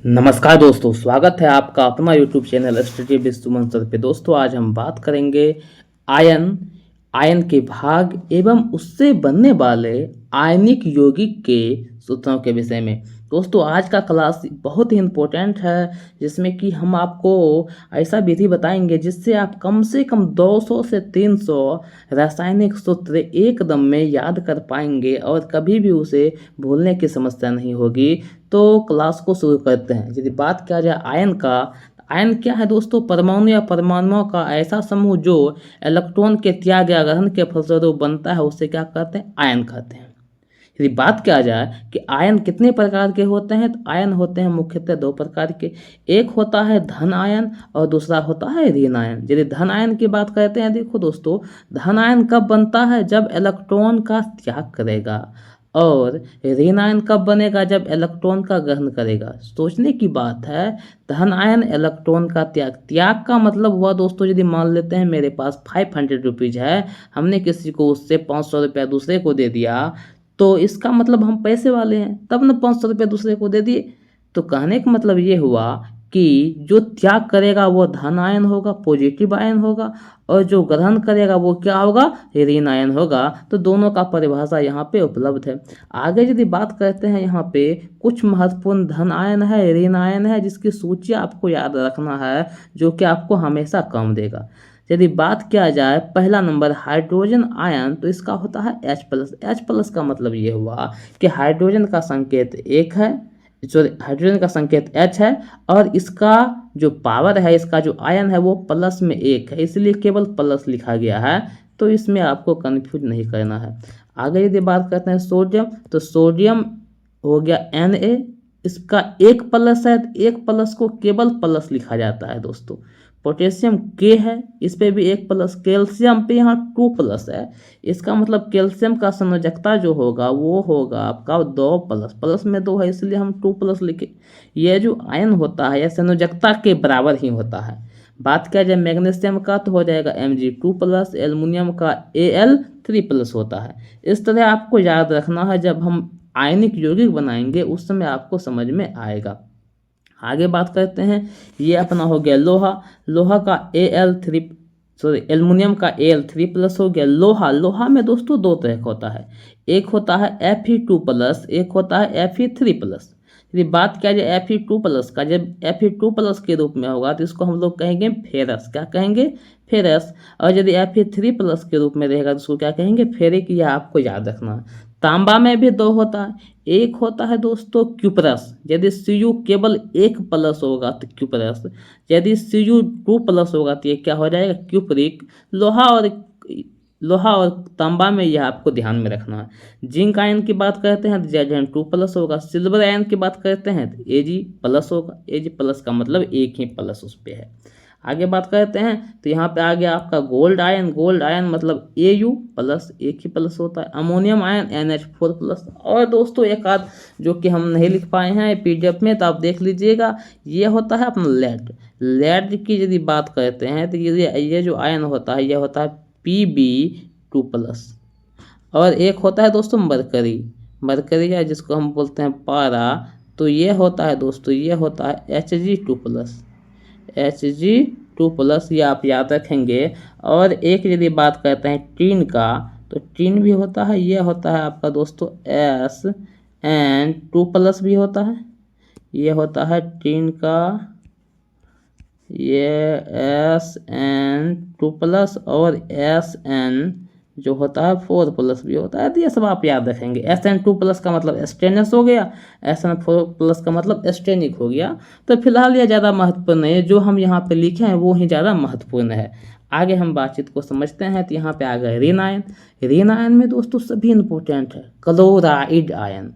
नमस्कार दोस्तों, स्वागत है आपका अपना YouTube channel study with Suman sir पे। दोस्तों आज हम बात करेंगे आयन आयन के भाग एवं उससे बनने वाले आयनिक यौगिक के सूत्रों के विषय में। दोस्तों आज का क्लास बहुत ही इम्पोर्टेंट है, जिसमें कि हम आपको ऐसा विधि बताएंगे जिससे आप कम से कम 200 से 300 रासायनिक सूत्र एकदम में याद कर पाएंगे और कभी भी उसे भूलने की समस्या नहीं होगी। तो क्लास को शुरू करते हैं। यदि बात किया जाए आयन का, आयन क्या है दोस्तों? परमाणु या परमाणुओं का ऐसा समूह जो इलेक्ट्रॉन के त्याग या ग्रहण के फलस्वरूप बनता है, उसे क्या कहते हैं? आयन कहते हैं। यदि बात किया जाए कि आयन कितने प्रकार के होते हैं, तो आयन होते हैं मुख्यतः दो प्रकार के। एक होता है धन आयन और दूसरा होता है ऋण आयन। यदि धन आयन की बात करते हैं, देखो दोस्तों, धन आयन कब बनता है? जब इलेक्ट्रॉन का त्याग करेगा। और ऋण आयन कब बनेगा? जब इलेक्ट्रॉन का ग्रहण करेगा। सोचने की बात है, धन आयन इलेक्ट्रॉन का त्याग का मतलब हुआ दोस्तों, यदि मान लेते हैं मेरे पास 500 रुपीज़ है, हमने किसी को उससे 500 रुपया दूसरे को दे दिया, तो इसका मतलब हम पैसे वाले हैं, तब न 500 रुपये दूसरे को दे दिए। तो कहने का मतलब ये हुआ कि जो त्याग करेगा वो धन आयन होगा, पॉजिटिव आयन होगा, और जो ग्रहण करेगा वो क्या होगा? ऋण आयन होगा। तो दोनों का परिभाषा यहाँ पे उपलब्ध है। आगे यदि बात करते हैं, यहाँ पे कुछ महत्वपूर्ण धन आयन है, ऋण आयन है, जिसकी सूची आपको याद रखना है, जो कि आपको हमेशा कम देगा। यदि बात किया जाए पहला नंबर हाइड्रोजन आयन, तो इसका होता है H+। H+ का मतलब ये हुआ कि हाइड्रोजन का संकेत 1 है, सॉरी हाइड्रोजन का संकेत H है, और इसका जो पावर है, इसका जो आयन है वो प्लस में 1 है, इसलिए केवल प्लस लिखा गया है। तो इसमें आपको कन्फ्यूज नहीं करना है। आगे यदि बात करते हैं सोडियम, तो सोडियम हो गया Na, इसका 1 प्लस है, तो 1 प्लस को केवल प्लस लिखा जाता है दोस्तों। पोटेशियम K है, इस पे भी 1 प्लस। कैल्शियम पे यहाँ 2 प्लस है, इसका मतलब कैल्शियम का संयोजकता जो होगा वो होगा आपका 2 प्लस, प्लस में 2 है इसलिए हम 2 प्लस लिखे। यह जो आयन होता है यह संयोजकता के बराबर ही होता है। बात किया जाए मैग्नीशियम का, तो हो जाएगा Mg2+, एल्युमिनियम का Al3+ होता है। इस तरह आपको याद रखना है, जब हम आयनिक यौगिक बनाएंगे उस समय आपको समझ में आएगा। आगे बात करते हैं, ये अपना हो गया लोहा। लोहा का एल्युमिनियम का Al3+ हो गया। लोहा में दोस्तों दो तरह का होता है, एक होता है Fe2+, एक होता है Fe3+। यदि बात किया जाए Fe2+ का, जब Fe2+ के रूप में होगा तो इसको हम लोग कहेंगे फेरस। क्या कहेंगे? फेरस। और यदि Fe3+ के रूप में रहेगा तो उसको क्या कहेंगे? फेरिक। यह आपको याद रखना है। तांबा में भी 2 होता है, एक होता है दोस्तों क्यूपरस। यदि Cu केवल 1 प्लस होगा तो क्यूपरस, यदि Cu2+ होगा तो ये क्या हो जाएगा? क्यूपरिक। लोहा और तांबा में यह आपको ध्यान में रखना है। जिंक आयन की बात करते हैं तो Zn2+ होगा। सिल्वर आयन की बात करते हैं तो Ag+ होगा। Ag+ का मतलब 1 ही प्लस उस पर है। आगे बात करते हैं तो यहाँ पे आ गया आपका गोल्ड आयन। गोल्ड आयन मतलब Au+, 1 ही प्लस होता है। Ammonium ion NH4+। और दोस्तों एक आध जो कि हम नहीं लिख पाए हैं PDF में, तो आप देख लीजिएगा, ये होता है अपना लेड। लेड की यदि बात करते हैं तो ये जो आयन होता है यह होता है Pb2+। और एक होता है दोस्तों मरकरी। मरकरी या जिसको हम बोलते हैं पारा, तो ये होता है दोस्तों, ये होता है Hg2+। Hg2+, ये आप याद रखेंगे। और एक यदि बात करते हैं टीन का, तो टीन भी होता है, ये होता है आपका दोस्तों Sn2+ भी होता है। ये होता है टीन का, ये Sn2+ और Sn जो होता है 4+ भी होता है। तो ये सब आप याद रखेंगे। Sn2+ का मतलब स्टेनस हो गया, Sn4+ का मतलब स्टेनिक हो गया। तो फिलहाल ये ज़्यादा महत्वपूर्ण नहीं है, जो हम यहाँ पे लिखे हैं वो ही ज़्यादा महत्वपूर्ण है। आगे हम बातचीत को समझते हैं। तो यहाँ पे आ गए ऋण आयन। ऋण आयन में दोस्तों सभी इंपॉर्टेंट है। Chloride ion.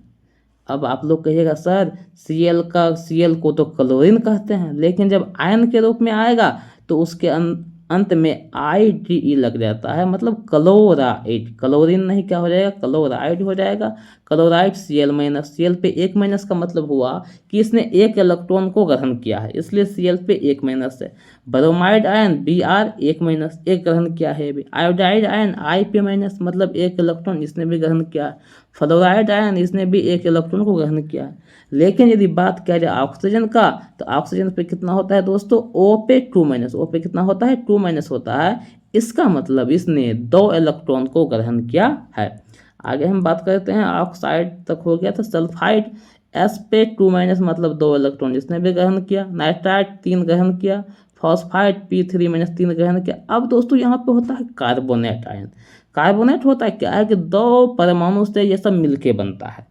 अब आप लोग कहिएगा सर Cl को तो क्लोरीन कहते हैं, लेकिन जब आयन के रूप में आएगा तो उसके अंत में IDE लग जाता है, मतलब क्लोराइड। क्लोरीन नहीं, क्या हो जाएगा? क्लोराइड हो जाएगा। क्लोराइड Cl-, Cl पे 1- का मतलब हुआ कि इसने एक इलेक्ट्रॉन को ग्रहण किया है, इसलिए Cl पे 1- है। ब्रोमाइड आयन Br 1- एक ग्रहण किया है भी। आयोडाइड आयन I पे- मतलब एक इलेक्ट्रॉन इसने भी ग्रहण किया है। फ्लोराइड आयन इसने भी एक इलेक्ट्रॉन को ग्रहण किया है। लेकिन यदि बात किया जाए ऑक्सीजन का, तो ऑक्सीजन पे कितना होता है दोस्तों, O पे 2- O पे कितना होता है, 2- होता है। इसका मतलब इसने 2 इलेक्ट्रॉन को ग्रहण किया है। आगे हम बात करते हैं, ऑक्साइड तक हो गया था। सल्फाइड S पे 2- मतलब 2 इलेक्ट्रॉन इसने भी ग्रहण किया। नाइट्राइड 3 ग्रहण किया। फॉस्फाइड P3- 3 ग्रहण किया। अब दोस्तों यहाँ पे होता है कार्बोनेट आयन। कार्बोनेट होता है क्या है कि 2 परमाणु से ये सब मिलके बनता है।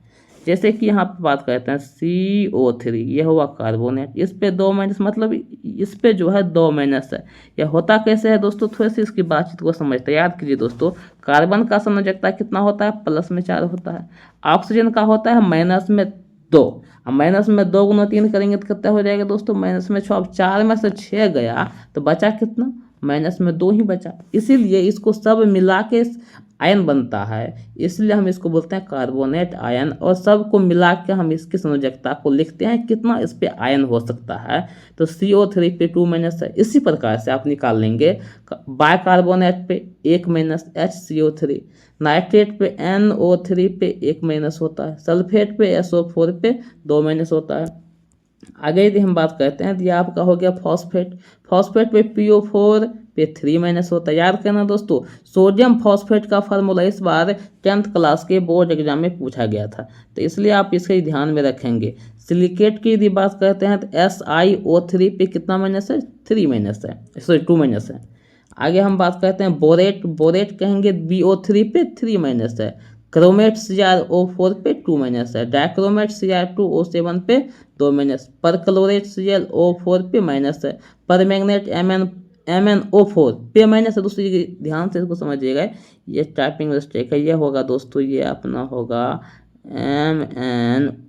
जैसे कि यहाँ पे बात करते हैं CO3, ये हुआ कार्बोनेट, इस पे 2- मतलब इस पे जो है 2- है। यह होता कैसे है दोस्तों, थोड़ी सी इसकी बातचीत को समझते हैं। याद कीजिए दोस्तों, कार्बन का संयोजकता कितना होता है, +4 होता है। ऑक्सीजन का होता है -2। अब -2 गुना 3 करेंगे तो कितना हो जाएगा दोस्तों, -6। अब 4 में से 6 गया तो बचा कितना, -2 ही बचा। इसीलिए इसको सब मिला के आयन बनता है, इसलिए हम इसको बोलते हैं कार्बोनेट आयन। और सब को मिला के हम इसकी संयोजकता को लिखते हैं, कितना इस पे आयन हो सकता है, तो CO3 पे 2- है। इसी प्रकार से आप निकाल लेंगे बाइकार्बोनेट पे 1- HCO3, नाइट्रेट पे NO3 पे 1- होता है, सल्फेट पे SO4 पे 2- होता है। आगे यदि हम बात करते हैं तो ये आपका हो गया फॉस्फेट। फॉस्फेट पे PO4 पे 3- होता है। याद करना दोस्तों, सोडियम फॉस्फेट का फार्मूला इस बार 10th क्लास के बोर्ड एग्जाम में पूछा गया था, तो इसलिए आप इसके ध्यान में रखेंगे। सिलिकेट की यदि बात करते हैं तो SiO3 पे कितना -है, 3- है, सॉरी 2- है। आगे हम बात करते हैं बोरेट। बोरेट कहेंगे BO3 पे 3- है। क्रोमेट CrO4 पे 2- है। डाइक्रोमेट Cr2O7 पे 2- परक्लोरेट ClO4 पे -, है। परमैंगनेट MnO4 पे -, है। दोस्तों ये ध्यान से इसको समझिएगा, ये टाइपिंग मिस्टेक है, ये होगा दोस्तों, ये अपना होगा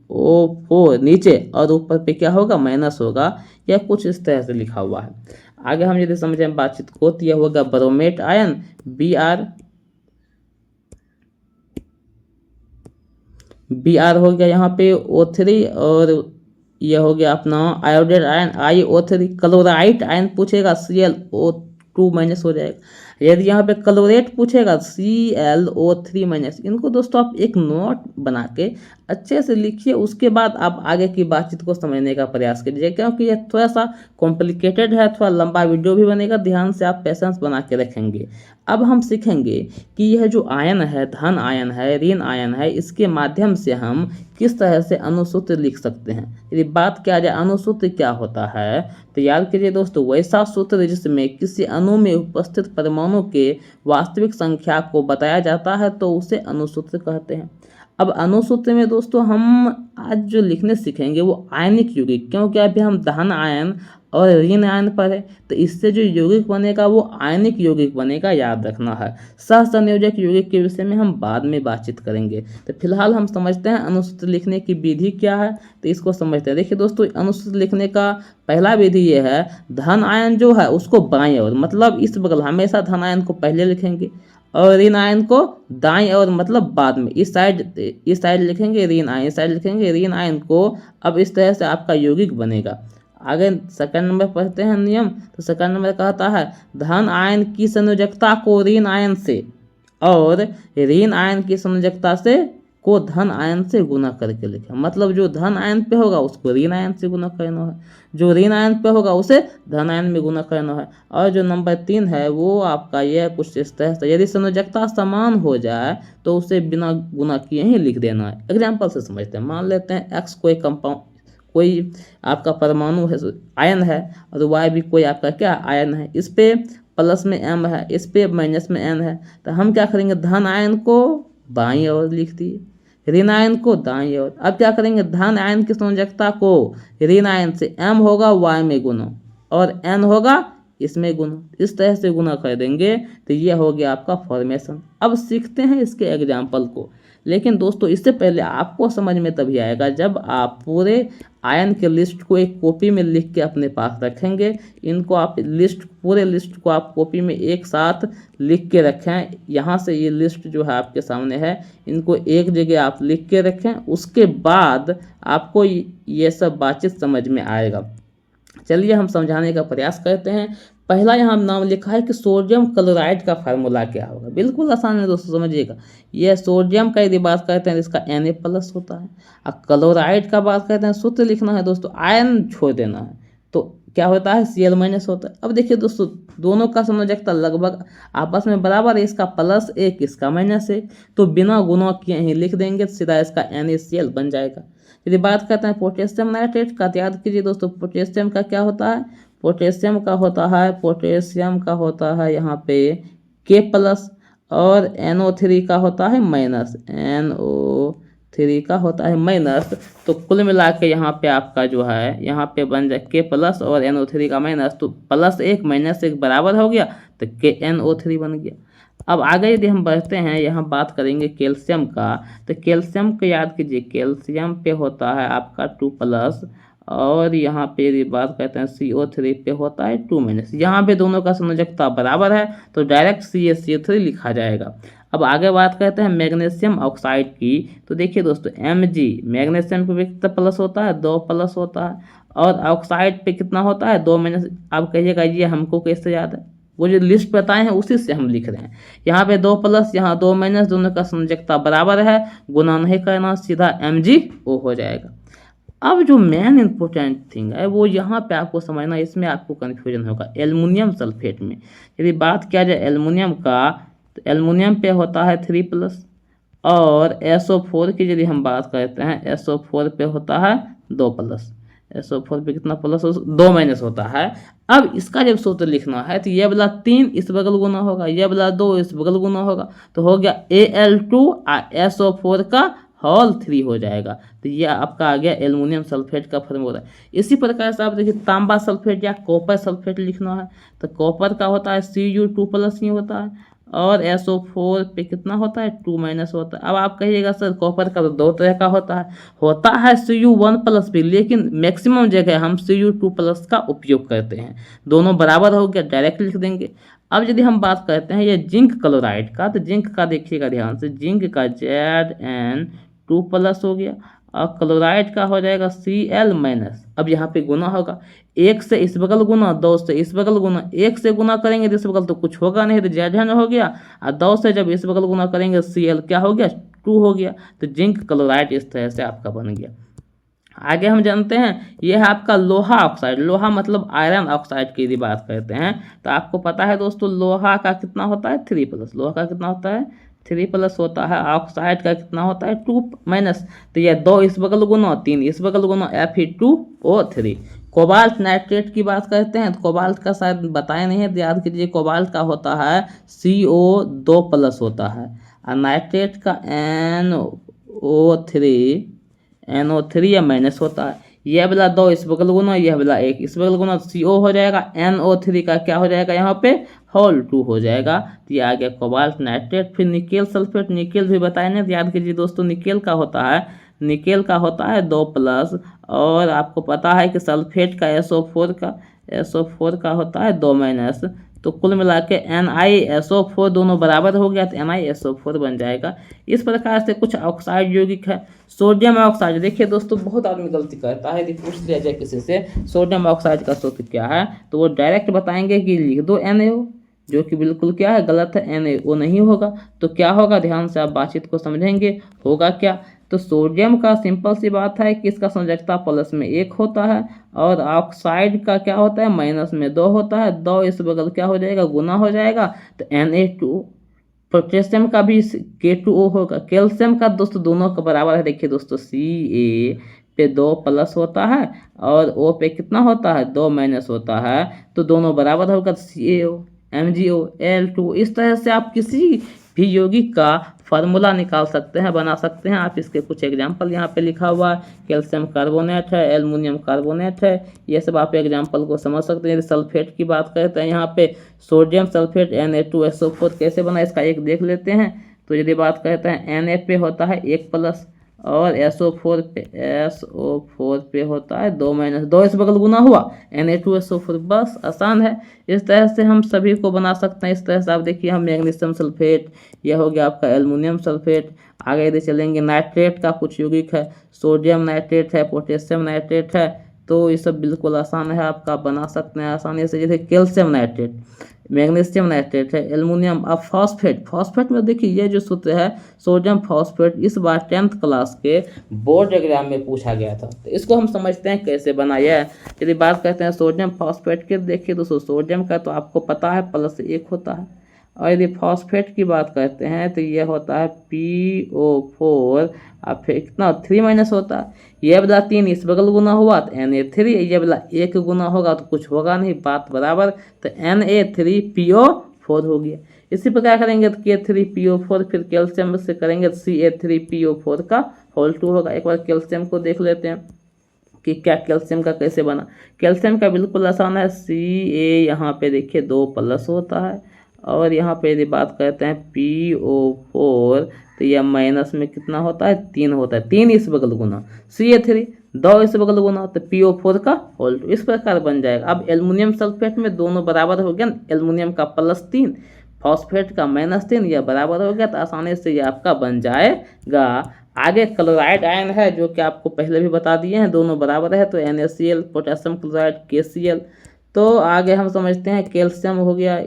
MnO4 नीचे और ऊपर पे क्या होगा, माइनस होगा, या कुछ इस तरह से लिखा हुआ है। आगे हम यदि समझें बातचीत को तो यह होगा ब्रोमेट आयन Br हो गया यहाँ पे O3, और यह हो गया अपना iodate ion IO3। Chloride ion पूछेगा Cl2- हो जाएगा। यदि यहाँ पे क्लोरेट पूछेगा ClO3-। इनको दोस्तों आप एक नोट बना के अच्छे से लिखिए, उसके बाद आप आगे की बातचीत को समझने का प्रयास कीजिए, क्योंकि यह थोड़ा सा कॉम्प्लिकेटेड है, थोड़ा लंबा वीडियो भी बनेगा, ध्यान से आप पेशेंस बना के रखेंगे। अब हम सीखेंगे कि यह जो आयन है, धन आयन है, ऋण आयन है, इसके माध्यम से हम किस तरह से अणुसूत्र लिख सकते हैं। यदि बात किया जाए अणुसूत्र क्या होता है, तो याद कीजिए दोस्तों, वैसा सूत्र जिसमें किसी अणु में उपस्थित परमाणु के वास्तविक संख्या को बताया जाता है तो उसे अणुसूत्र कहते हैं। अब अणुसूत्र में दोस्तों हम आज जो लिखने सीखेंगे वो आयनिक यौगिक, क्योंकि अभी हम धन आयन और ऋण आयन पर है, तो इससे जो यौगिक बनेगा वो आयनिक यौगिक बनेगा, याद रखना है। सहसंयोजक यौगिक के विषय में हम बाद में बातचीत करेंगे, तो फिलहाल हम समझते हैं अणुसूत्र लिखने की विधि क्या है, तो इसको समझते हैं। देखिए दोस्तों, अणुसूत्र लिखने का पहला विधि ये है, धन आयन जो है उसको बाएं ओर, मतलब इस बगल, हमेशा धन आयन को पहले लिखेंगे, और ऋण आयन को दाएं ओर, मतलब बाद में। इस साइड लिखेंगे ऋण आयन, इस साइड लिखेंगे ऋण आयन को। अब इस तरह से आपका यौगिक बनेगा। आगे सेकंड नंबर पढ़ते हैं नियम, तो सेकंड नंबर कहता है, धन आयन की संयोजकता को ऋण आयन से और ऋण आयन की संयोजकता से को धन आयन से गुना करके लिखें। मतलब जो धन आयन पे होगा उसको ऋण आयन से गुना करना है, जो ऋण आयन पे होगा उसे धन आयन में गुना करना है। और जो नंबर 3 है वो आपका यह कुछ इस तरह से, यदि संयोजकता समान हो जाए तो उसे बिना गुना किए ही लिख देना है। एग्जाम्पल से समझते हैं, मान लेते हैं एक्स कोई आपका परमाणु है, आयन है, और y भी कोई आपका क्या आयन है। इस पे प्लस में m है, इस पे माइनस में n है, तो हम क्या करेंगे, धन आयन को बाईं ओर लिख दिए, ऋण आयन को दाईं ओर। अब क्या करेंगे, धन आयन की संयोजकता को ऋण आयन से m होगा y में गुना और n होगा इसमें गुना, इस तरह से गुना कर देंगे, तो ये हो गया आपका फॉर्मेशन। अब सीखते हैं इसके एग्जाम्पल को। लेकिन दोस्तों इससे पहले आपको समझ में तभी आएगा जब आप पूरे आयन के लिस्ट को एक कॉपी में लिख के अपने पास रखेंगे। इनको आप पूरे लिस्ट को आप कॉपी में एक साथ लिख के रखें। यहाँ से ये लिस्ट जो है आपके सामने है, इनको एक जगह आप लिख के रखें, उसके बाद आपको ये सब बातचीत समझ में आएगा। चलिए हम समझाने का प्रयास करते हैं। पहला यहाँ नाम लिखा है कि सोडियम क्लोराइड का फार्मूला क्या होगा। बिल्कुल आसान है दोस्तों, समझिएगा। यह सोडियम का यदि बात करते हैं तो इसका Na+ होता है, और क्लोराइड का बात करते हैं सूत्र लिखना है दोस्तों, आयन छोड़ देना है तो क्या होता है, Cl- होता है। अब देखिए दोस्तों, दोनों का संयोजकता लगभग आपस में बराबर है, इसका +1 इसका -1, तो बिना गुणा किए ही लिख देंगे, सीधा इसका NaCl बन जाएगा। यदि बात करते हैं पोटेशियम नाइट्रेट का, तो याद कीजिए दोस्तों, पोटेशियम का क्या होता है, पोटेशियम का होता है यहाँ पे K+, और NO3 का होता है NO3 का होता है -। तो कुल मिला के यहाँ पे आपका जो है, यहाँ पे बन जाए K+ और NO3 का -, तो +1 -1 बराबर हो गया, तो KNO3 बन गया। अब आगे यदि हम बढ़ते हैं, यहाँ बात करेंगे कैल्शियम का, तो कैल्शियम को याद कीजिए, कैल्शियम पे होता है आपका 2+, और यहाँ पे यदि बात करते हैं CO3 पे होता है 2-। यहाँ पे दोनों का संयोजकता बराबर है, तो डायरेक्ट CaCO3 लिखा जाएगा। अब आगे बात करते हैं मैग्नीशियम ऑक्साइड की, तो देखिए दोस्तों Mg, मैग्नीशियम पे कितना प्लस होता है, 2+ होता है, और ऑक्साइड पे कितना होता है, 2-। आप कहिएगा ये हमको कैसे याद है, वो जो लिस्ट बताए हैं उसी से हम लिख रहे हैं। यहाँ पे 2+, यहाँ 2-, दोनों का संयोजकता बराबर है, गुना नहीं करना, सीधा MgO हो जाएगा। अब जो मेन इंपॉर्टेंट थिंग है वो यहाँ पे आपको समझना, इसमें आपको कन्फ्यूजन होगा एल्युमिनियम सल्फेट में। यदि बात किया जाए एल्युमिनियम का, तो एल्युमिनियम पे होता है 3+, और SO4 की यदि हम बात करते हैं, SO4 पे होता है 2+। SO4 पे कितना प्लस, 2- होता है। अब इसका जब सूत्र लिखना है तो ये वाला 3 इस बगल गुना होगा, ये वाला 2 इस बगल गुना होगा, तो हो गया Al2 SO4 का होल 3 हो जाएगा। तो ये आपका आ गया एल्युमिनियम सल्फेट का फार्मूला। इसी प्रकार से आप देखिए तांबा सल्फेट या कॉपर सल्फेट लिखना है, तो कॉपर का होता है Cu2+ ही होता है, और SO4 पे कितना होता है, 2- होता है। अब आप कहिएगा सर कॉपर का तो 2 तरह का होता है Cu1+ भी, लेकिन मैक्सिमम जगह हम Cu2+ का उपयोग करते हैं। दोनों बराबर हो गया, डायरेक्ट लिख देंगे। अब यदि हम बात करते हैं ये जिंक क्लोराइड का, तो जिंक का देखिएगा ध्यान से, जिंक का Zn2+ हो गया, और क्लोराइड का हो जाएगा Cl-। अब यहाँ पे गुना होगा, 1 से इस बगल गुना, 2 से इस बगल गुना। 1 से गुना करेंगे तो इस बगल तो कुछ होगा नहीं, तो Zn हो गया, और 2 से जब इस बगल गुना करेंगे Cl क्या हो गया, 2 हो गया। तो जिंक क्लोराइड इस तरह से आपका बन गया। आगे हम जानते हैं ये है आपका लोहा ऑक्साइड। लोहा मतलब आयरन ऑक्साइड की यदि बात करते हैं, तो आपको पता है दोस्तों लोहा का कितना होता है, 3+। लोहा का कितना होता है, 3+ होता है। ऑक्साइड का कितना होता है, 2-। तो ये 2 इस बगल गुना, 3 इस बगल गुना, Fe2O3। कोबाल्ट नाइट्रेट की बात करते हैं, तो कोबाल्ट का शायद बताया नहीं है, तो याद कीजिए कोबाल्ट का होता है CO2+ होता है, और नाइट्रेट का NO3 या माइनस होता है। यह वाला 2 इस बगल गुना, यह वाला 1 इस बगल गुना, CO हो जाएगा, NO3 का क्या हो जाएगा यहाँ पे, होल 2 हो जाएगा। तो ये आ गया कोबाल्ट नाइट्रेट। फिर निकेल सल्फेट, निकेल भी बताए ना, याद कीजिए दोस्तों, निकेल का होता है 2+, और आपको पता है कि सल्फेट का SO4 का होता है 2-। तो कुल मिला के NiSO4 दोनों बराबर हो गया, तो NiSO4 बन जाएगा। इस प्रकार से कुछ ऑक्साइड यौगिक है। सोडियम ऑक्साइड, देखिए दोस्तों बहुत आदमी गलती करता है, यदि पूछ लिया जाए किसी से सोडियम ऑक्साइड का सूत्र क्या है, तो वो डायरेक्ट बताएंगे कि लिख दो NaO, जो कि बिल्कुल क्या है, गलत है। NaO नहीं होगा तो क्या होगा, ध्यान से आप बातचीत को समझेंगे, होगा क्या। तो सोडियम का सिंपल सी बात है कि इसका संयोजकता +1 होता है, और ऑक्साइड का क्या होता है, -2 होता है। 2 इस बगल क्या हो जाएगा, गुना हो जाएगा, तो Na2। पोटेशियम का भी K2O होगा। कैल्शियम का दोस्तों दोनों का बराबर है, देखिए दोस्तों Ca पे 2+ होता है, और O पे कितना होता है, 2- होता है, तो दोनों बराबर होगा, CaO MgO Al2। इस तरह से आप किसी भी यौगिक का फार्मूला निकाल सकते हैं, बना सकते हैं। आप इसके कुछ एग्जाम्पल यहाँ पे लिखा हुआ है, कैल्शियम कार्बोनेट है, एल्युमिनियम कार्बोनेट है, ये सब आप एग्जाम्पल को समझ सकते हैं। यदि सल्फेट की बात करते हैं यहाँ पे सोडियम सल्फेट Na2SO4 कैसे बना, इसका एक देख लेते हैं। तो यदि बात करते हैं Na पे होता है 1 प्लस और SO4 पे होता है 2 माइनस, 2 इस बगल गुना हुआ Na2SO4, बस आसान है। इस तरह से हम सभी को बना सकते हैं। इस तरह से आप देखिए हम मैग्नीशियम सल्फेट, यह हो गया आपका एल्युमिनियम सल्फेट। आगे यदि चलेंगे नाइट्रेट का कुछ यौगिक है, सोडियम नाइट्रेट है, पोटेशियम नाइट्रेट है, तो ये सब बिल्कुल आसान है, आपका बना सकते हैं आसानी से। जैसे कैल्शियम नाइट्रेट, मैग्नीशियम नाइट्रेट है, एल्युमिनियम। अब फॉस्फेट, फॉस्फेट में देखिए ये जो सूत्र है सोडियम फॉस्फेट, इस बार 10th क्लास के बोर्ड एग्जाम में पूछा गया था, तो इसको हम समझते हैं कैसे बनाया है। यदि बात करते हैं सोडियम फॉस्फेट की, देखिए दोस्तों सोडियम का तो आपको पता है +1 होता है, और यदि फॉस्फेट की बात करते हैं तो ये होता है PO4, अब फिर कितना 3 माइनस होता है, ये वाला 3 इस बगल गुना हुआ तो Na3, ये वाला 1 गुना होगा तो कुछ होगा नहीं, बात बराबर, तो Na3PO4 हो गया। इसी प्रकार करेंगे तो K3PO4, फिर कैल्शियम से करेंगे तो Ca3PO4 का होल 2 होगा। एक बार कैल्शियम को देख लेते हैं कि क्या कैल्शियम का कैसे बना। कैल्शियम का बिल्कुल आसान है, Ca यहाँ पे देखिए 2 प्लस होता है, और यहाँ पे यदि बात करते हैं PO4 तो यह माइनस में कितना होता है 3 होता है, 3 इस बगल गुना Ca3, 2 इस बगल गुना तो PO4 का होल 2, इस प्रकार बन जाएगा। अब एल्युमिनियम सल्फेट में दोनों बराबर हो गया, एल्युमिनियम का +3 फॉस्फेट का -3, यह बराबर हो गया, तो आसानी से ये आपका बन जाएगा। आगे क्लोराइड आयन है जो कि आपको पहले भी बता दिए हैं, दोनों बराबर है, तो NaCl, पोटेशियम क्लोराइड KCl। तो आगे हम समझते हैं कैल्शियम हो गया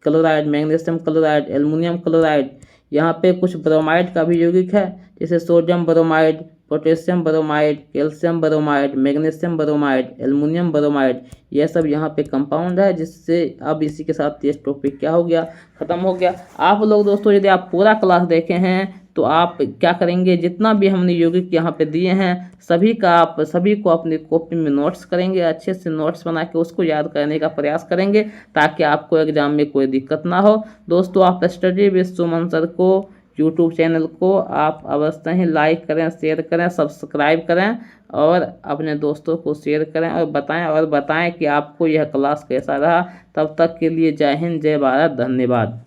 chloride, magnesium chloride, aluminium chloride, यहाँ पे कुछ ब्रोमाइड का भी यौगिक है, जैसे sodium bromide, potassium bromide, calcium bromide, magnesium bromide, aluminium bromide, यह सब यहाँ पे कंपाउंड है। जिससे अब इसी के साथ ये टॉपिक क्या हो गया, खत्म हो गया। आप लोग दोस्तों यदि आप पूरा क्लास देखे हैं तो आप क्या करेंगे, जितना भी हमने यौगिक यहाँ पे दिए हैं सभी का आप सभी को अपनी कॉपी में नोट्स करेंगे, अच्छे से नोट्स बना के उसको याद करने का प्रयास करेंगे, ताकि आपको एग्जाम में कोई दिक्कत ना हो। दोस्तों आप स्टडी विद सुमन सर को यूट्यूब चैनल को आप अवश्य ही लाइक करें, शेयर करें, सब्सक्राइब करें, और अपने दोस्तों को शेयर करें और बताएं कि आपको यह क्लास कैसा रहा। तब तक के लिए जय हिंद, जय भारत, धन्यवाद।